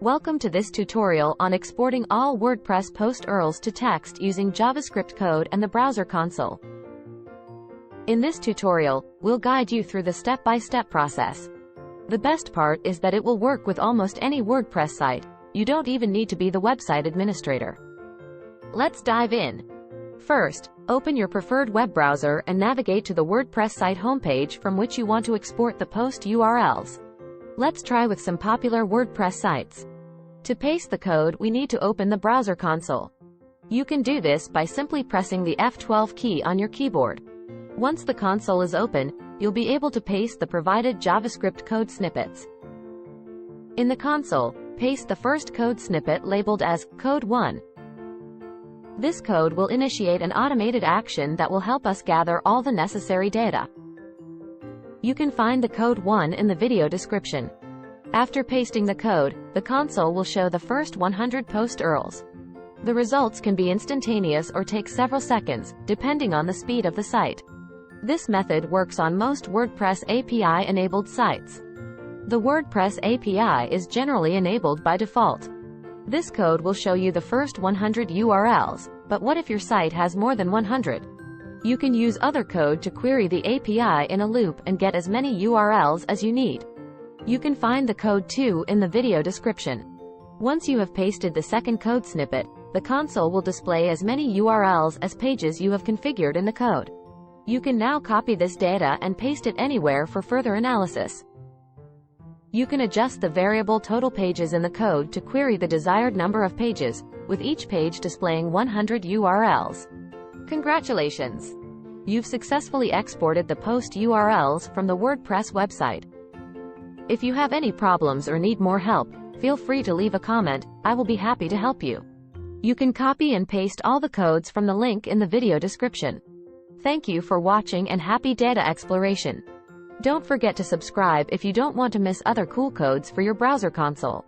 Welcome to this tutorial on exporting all WordPress post URLs to text using JavaScript code and the browser console. In this tutorial, we'll guide you through the step-by-step process. The best part is that it will work with almost any WordPress site. You don't even need to be the website administrator. Let's dive in. First, open your preferred web browser and navigate to the WordPress site homepage from which you want to export the post URLs. Let's try with some popular WordPress sites. To paste the code, we need to open the browser console. You can do this by simply pressing the F12 key on your keyboard. Once the console is open, you'll be able to paste the provided JavaScript code snippets. In the console, paste the first code snippet labeled as Code 1. This code will initiate an automated action that will help us gather all the necessary data. You can find the code 1 in the video description. After pasting the code, the console will show the first 100 post URLs. The results can be instantaneous or take several seconds, depending on the speed of the site. This method works on most WordPress API-enabled sites. The WordPress API is generally enabled by default. This code will show you the first 100 URLs, but what if your site has more than 100? You can use other code to query the API in a loop and get as many URLs as you need. You can find the code 2 in the video description. Once you have pasted the second code snippet, the console will display as many URLs as pages you have configured in the code. You can now copy this data and paste it anywhere for further analysis. You can adjust the variable total pages in the code to query the desired number of pages, with each page displaying 100 URLs. Congratulations! You've successfully exported the post URLs from the WordPress website. If you have any problems or need more help, feel free to leave a comment. I will be happy to help you. You can copy and paste all the codes from the link in the video description. Thank you for watching and happy data exploration. Don't forget to subscribe if you don't want to miss other cool codes for your browser console.